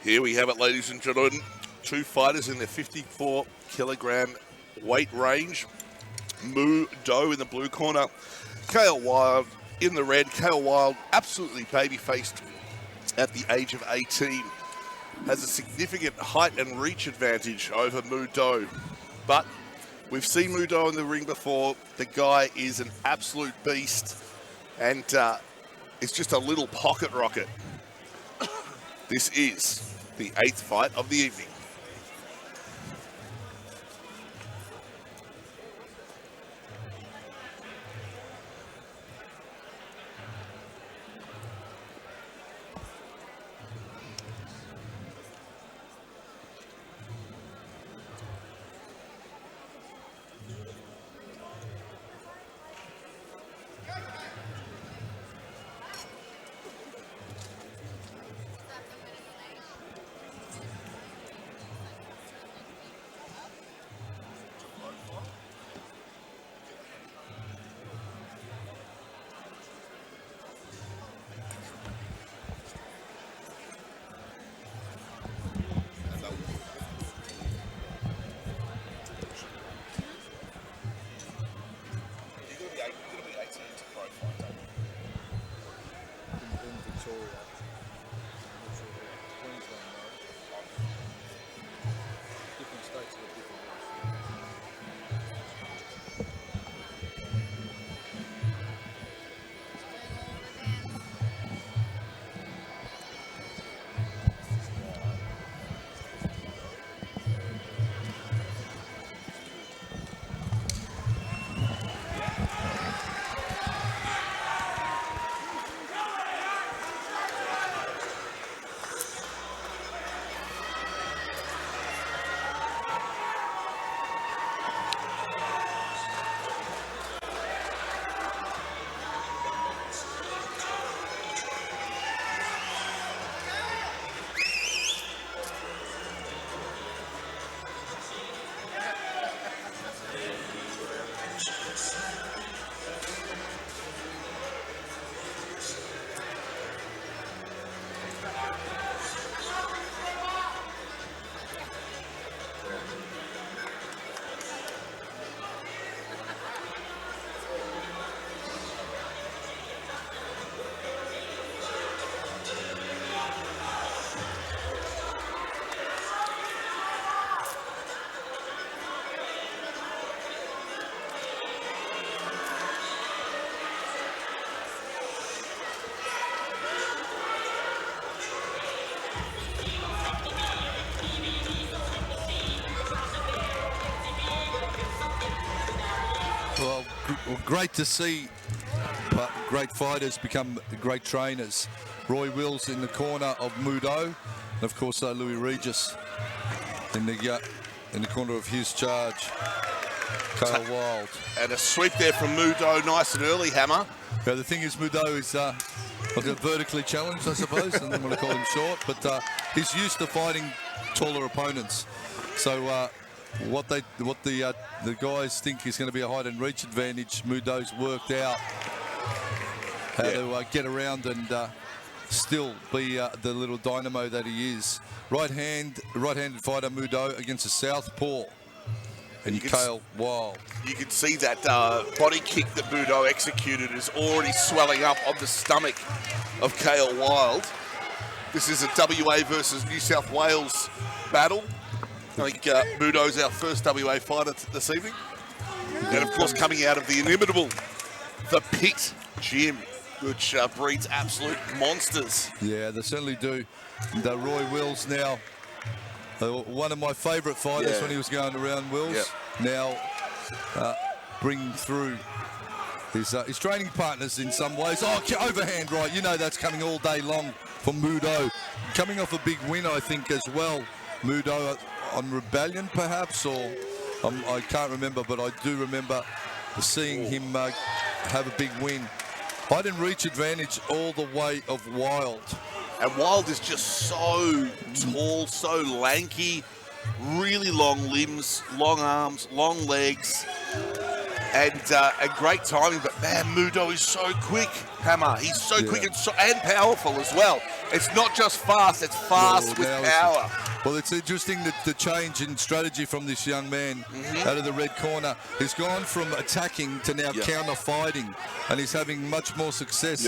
Here we have it, ladies and gentlemen. Two fighters in their 54-kilogram weight range. Moo Doh in the blue corner. Cale Wild in the red. Cale Wild, absolutely baby-faced at the age of 18. Has a significant height and reach advantage over Moo Doh. But we've seen Moo Doh in the ring before. The guy is an absolute beast. And it's just a little pocket rocket. This is the 8th fight of the evening. Well, great to see great fighters become great trainers. Roy Wills in the corner of Moo Doh, and of course Louis Regis in the corner of Hughes Charge. Cale Wild. And a sweep there from Moo Doh, nice and early, Hammer. Yeah, the thing is, Moo Doh is vertically challenged, I suppose, and I'm going to call him short, but he's used to fighting taller opponents. So what the guys think is going to be a height and reach advantage, Moo Doh's worked out how to get around and still be the little dynamo that he is. Right-handed fighter Moo Doh against a southpaw. And Cale Wild. You can see that body kick that Moo Doh executed is already swelling up on the stomach of Cale Wild. This is a WA versus New South Wales battle. I think Moo Doh's our first WA fighter this evening. And of course coming out of the inimitable The Pit Gym, which breeds absolute monsters. Yeah, they certainly do. The Roy Wills now, one of my favourite fighters when he was going around Wills. Now bringing through his training partners in some ways. Oh, overhand right, you know that's coming all day long for Moo Doh. Coming off a big win, I think, as well. Moo Doh on Rebellion, perhaps, or I can't remember, but I do remember seeing him have a big win. Height and reach advantage all the way of Wild. And Wild is just so tall, so lanky, really long limbs, long arms, long legs. and great timing. But man, Moo Doh is so quick, Hammer. He's so quick and powerful as well. It's not just fast; it's fast with power. Well, it's interesting that the change in strategy from this young man out of the red corner. He's gone from attacking to now counter fighting, and he's having much more success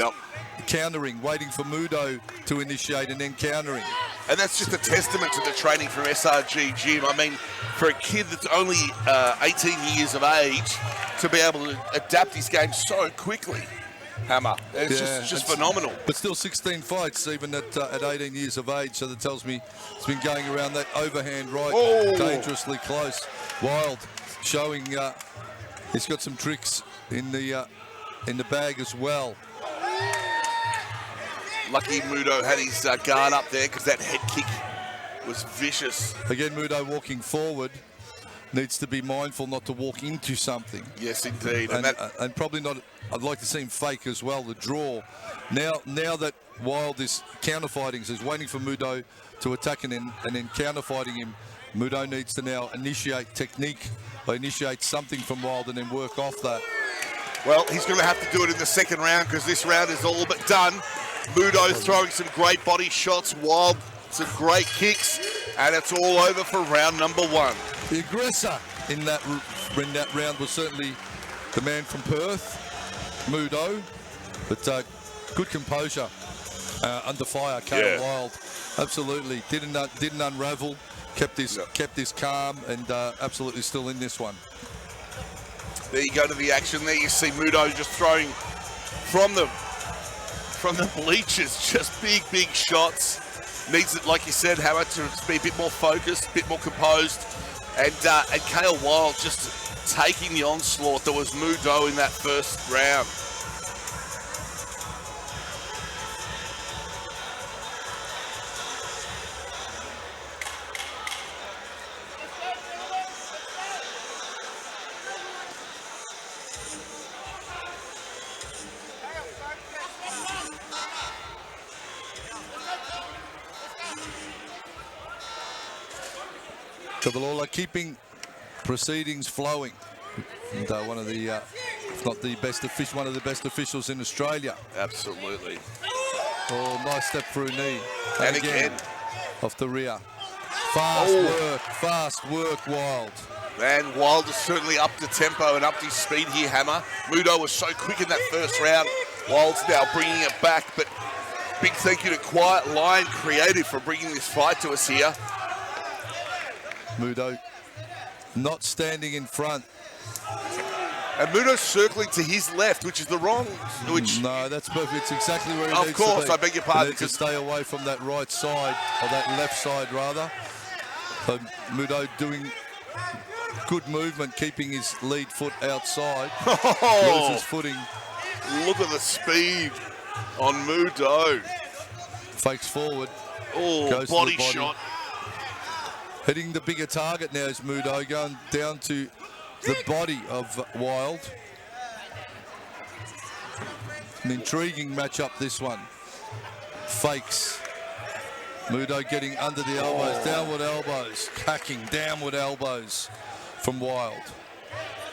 countering, waiting for Moo Doh to initiate and then countering. And that's just a testament to the training from SRG Gym. I mean, for a kid that's only 18 years of age to be able to adapt his game so quickly, Hammer, it's just phenomenal. But still 16 fights even at 18 years of age, so that tells me it's been going around that overhand right, dangerously close. Wild showing he's got some tricks in the bag as well. Lucky Moo Doh had his guard up there because that head kick was vicious. Again, Moo Doh walking forward needs to be mindful not to walk into something. Yes, indeed. And probably not, I'd like to see him fake as well, the draw. Now that Wild is counter-fighting, so he's waiting for Moo Doh to attack and then counter-fighting him, Moo Doh needs to now initiate technique, or initiate something from Wild and then work off that. Well, he's going to have to do it in the second round because this round is all but done. Moo Doh throwing some great body shots, Wild some great kicks, and it's all over for round number one. The aggressor in that round was certainly the man from Perth, Moo Doh, but good composure under fire. Cale Wild, absolutely didn't unravel, kept his calm, and absolutely still in this one. There you go to the action. There you see Moo Doh just throwing from the bleachers, just big shots. Needs it, like you said, Hammer, to be a bit more focused, a bit more composed. And Cale Wild just taking the onslaught that was Moo Doh in that first round. Tavalola keeping proceedings flowing. And one of the, if not the best official, one of the best officials in Australia. Absolutely. Oh, nice step through knee. And again. Off the rear. Fast work, Wild. Man, Wild is certainly up the tempo and up his speed here, Hammer. Moo Doh was so quick in that first round. Wild's now bringing it back, but big thank you to Quiet Lion Creative for bringing this fight to us here. Moo Doh not standing in front. And Moo Doh's circling to his left, which is the wrong. No, that's perfect. It's exactly where he needs to be. Of course, I beg your pardon. He needs to stay away from that right side, or that left side rather. So Moo Doh doing good movement, keeping his lead foot outside. Loses footing. Look at the speed on Moo Doh. Fakes forward. Oh, body shot. Hitting the bigger target now is Moo Doh, going down to the body of Wild. An intriguing matchup, this one. Fakes. Moo Doh getting under the elbows, downward elbows, hacking downward elbows from Wild.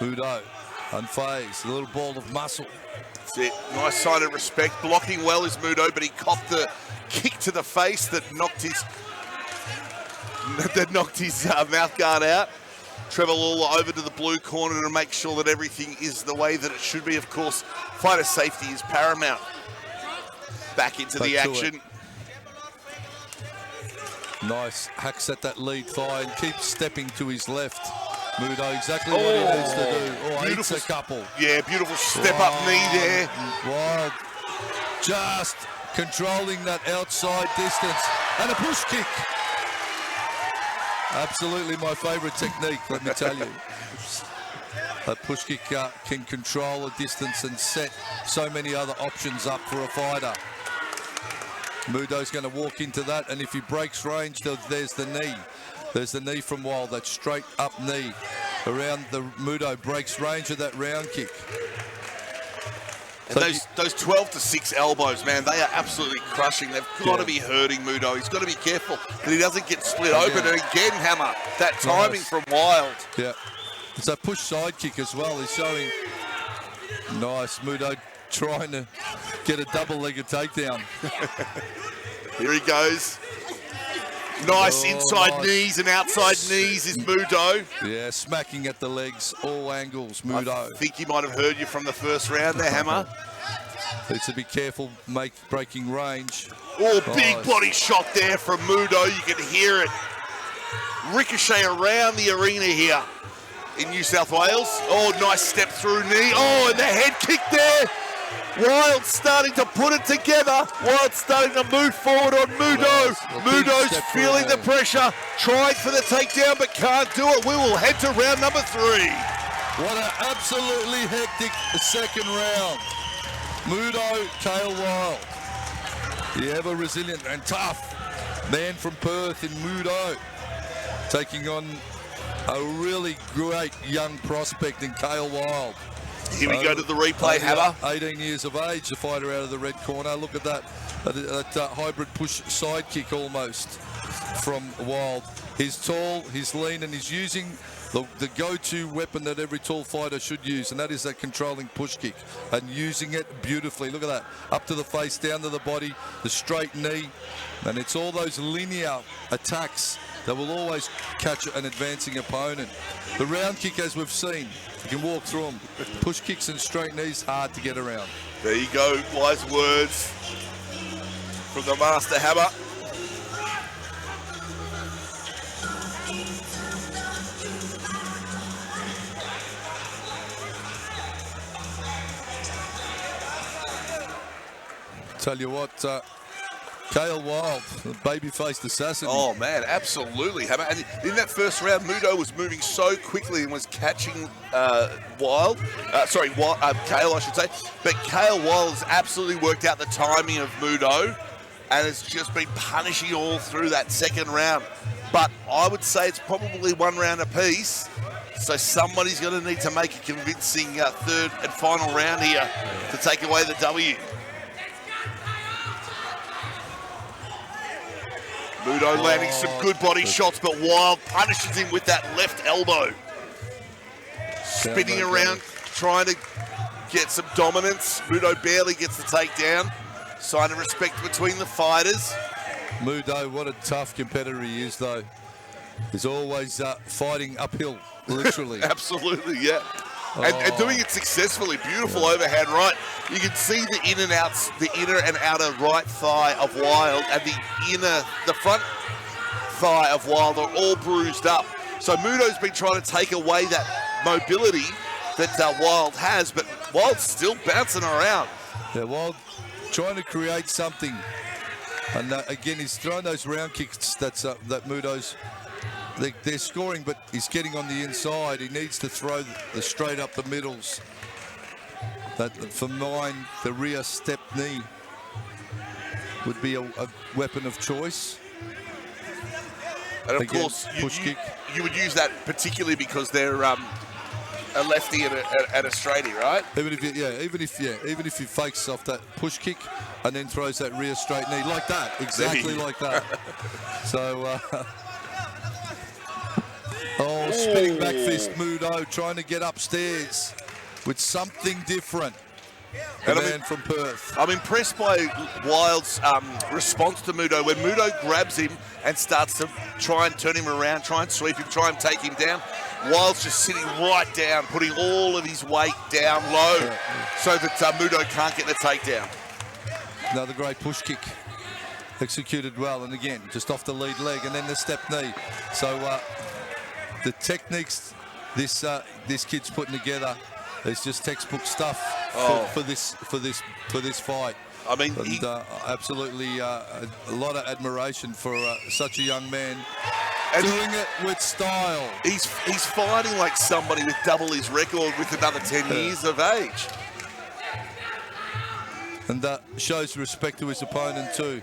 Moo Doh, unfazed, a little ball of muscle. That's it. Nice sign of respect. Blocking well is Moo Doh, but he copped the kick to the face that knocked his mouth guard out. Trevor Lawler over to the blue corner to make sure that everything is the way that it should be. Of course, fighter safety is paramount. Back into the action. Nice hacks at that lead thigh and keeps stepping to his left. Moo Doh, exactly what he needs to do. Oh, eats a couple. Yeah, beautiful step up knee there. Wild just controlling that outside distance. And a push kick. Absolutely my favourite technique, let me tell you. A push kick can control a distance and set so many other options up for a fighter. Moo Doh's going to walk into that, and if he breaks range, there's the knee. There's the knee from Wild, that straight up knee. Around the Moo Doh breaks range of that round kick. And those 12-6 elbows, man, they are absolutely crushing. They've got to be hurting Moo Doh. He's got to be careful that he doesn't get split open. And again, Hammer, that timing from Wild. Yeah. It's a push side kick as well. He's showing. Nice. Moo Doh trying to get a double-legged takedown. Here he goes. Nice inside knees and outside knees is Moo Doh. Yeah, smacking at the legs, all angles, Moo Doh. I think he might have heard you from the first round there, Hammer. Needs to be careful, breaking range. Oh, big body shot there from Moo Doh. You can hear it ricochet around the arena here in New South Wales. Oh, nice step through knee. Oh, and the head kick there. Wild starting to put it together. Wild starting to move forward on Moo Doh. Moo Doh's feeling the pressure, trying for the takedown, but can't do it. We will head to round number 3. What an absolutely hectic second round. Moo Doh, Cale Wild. The ever resilient and tough man from Perth in Moo Doh, taking on a really great young prospect in Cale Wild. Here we go to the replay, Hammer. 18 years of age, the fighter out of the red corner. Look at that hybrid push side kick almost from Wild. He's tall, he's lean, and he's using the go-to weapon that every tall fighter should use, and that is that controlling push kick, and using it beautifully. Look at that. Up to the face, down to the body, the straight knee, and it's all those linear attacks that will always catch an advancing opponent. The round kick, as we've seen, you can walk through them. Push kicks and straight knees, hard to get around. There you go, wise words from the Master Hammer. Tell you what, Cale Wild, the baby-faced assassin. Oh, man, absolutely, Hammer. And in that first round, Moo Doh was moving so quickly and was catching Cale, I should say. But Cale Wild has absolutely worked out the timing of Moo Doh and has just been punishing all through that second round. But I would say it's probably one round apiece. So somebody's going to need to make a convincing third and final round here to take away the W. Moo Doh landing some good body shots, but Wild punishes him with that left elbow. Spinning around, trying to get some dominance. Moo Doh barely gets the takedown. Sign of respect between the fighters. Moo Doh, what a tough competitor he is, though. He's always fighting uphill, literally. Absolutely, yeah. And doing it successfully. Beautiful overhand right. You can see the inner and outer right thigh of Wild, and the front thigh of Wild are all bruised up. So Moo Doh's been trying to take away that mobility that Wild has, but Wild's still bouncing around. Yeah, Wild trying to create something. And again, he's throwing those round kicks that Moo Doh's. They're scoring, but he's getting on the inside. He needs to throw the straight up the middles. For mine, the rear step knee would be a weapon of choice. And of again, course, kick. You would use that particularly because they're a lefty and a straighty, right? Even if he fakes off that push kick and then throws that rear straight knee like that, exactly like that. So. Spinning back fist, Moo Doh trying to get upstairs with something different. The man from Perth. I'm impressed by Wild's response to Moo Doh. When Moo Doh grabs him and starts to try and turn him around, try and sweep him, try and take him down, Wild's just sitting right down, putting all of his weight down low so that Moo Doh can't get the takedown. Another great push kick. Executed well, and again, just off the lead leg, and then the step knee. So the techniques this kid's putting together is just textbook stuff for this fight. I mean, and, absolutely a lot of admiration for such a young man and doing it with style. He's fighting like somebody with double his record with another 10 years of age. And that shows respect to his opponent too.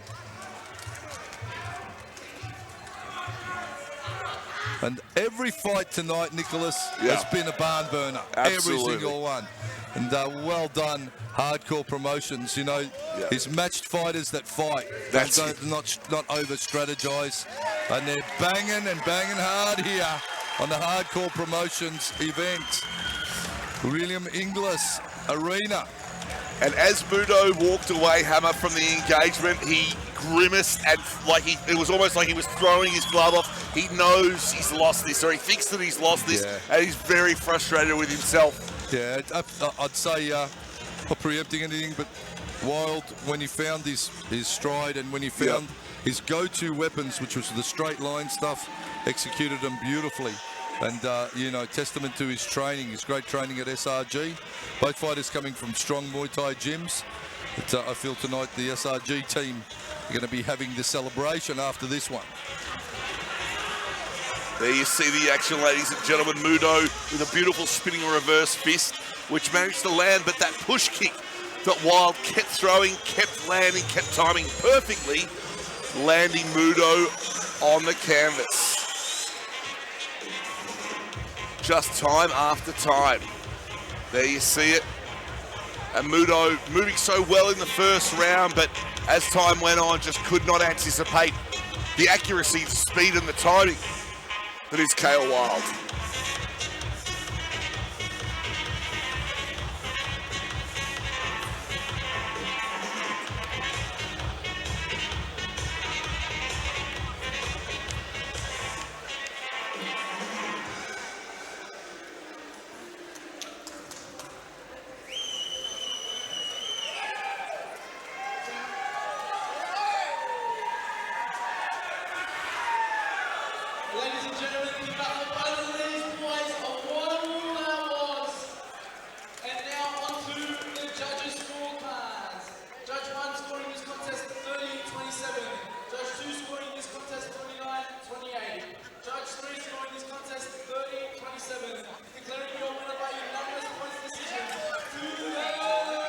And every fight tonight, Nicholas, has been a barn burner. Absolutely. Every single one. And well done, Hardcore Promotions. You know, it's matched fighters that fight. Not over-strategize. And they're banging hard here on the Hardcore Promotions event, William Ingliss Arena. And as Moo Doh walked away, Hammer, from the engagement, he grimaced and it was almost like he was throwing his glove off. He knows he's lost this, or he thinks that he's lost this, and he's very frustrated with himself. Yeah, I'd say, not preempting anything, but Wild, when he found his stride and when he found his go-to weapons, which was the straight line stuff, executed them beautifully. And, you know, testament to his training, his great training at SRG. Both fighters coming from strong Muay Thai gyms. But I feel tonight the SRG team are going to be having the celebration after this one. There you see the action, ladies and gentlemen. Moo Doh with a beautiful spinning reverse fist, which managed to land, but that push kick that Wild kept throwing, kept landing, kept timing perfectly, landing Moo Doh on the canvas. Just time after time. There you see it. And Moo Doh moving so well in the first round, but as time went on, just could not anticipate the accuracy, the speed, and the timing that is Cale Wild. Ladies and gentlemen, the battle of both of these boys are 1-1 awards. And now on to the judges' scorecards. Judge 1 scoring this contest 30-27. Judge 2 scoring this contest 29-28. Judge 3 scoring this contest 30-27. Declaring your winner by unanimous points decision to the red corner.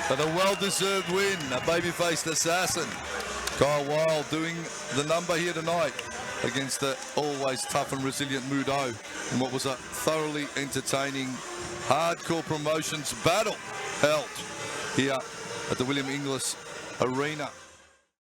For the well-deserved win, a baby-faced assassin. Cale Wild doing the number here tonight against the always tough and resilient Moo Doh in what was a thoroughly entertaining Hardcore Promotions battle held here at the William Ingliss Arena.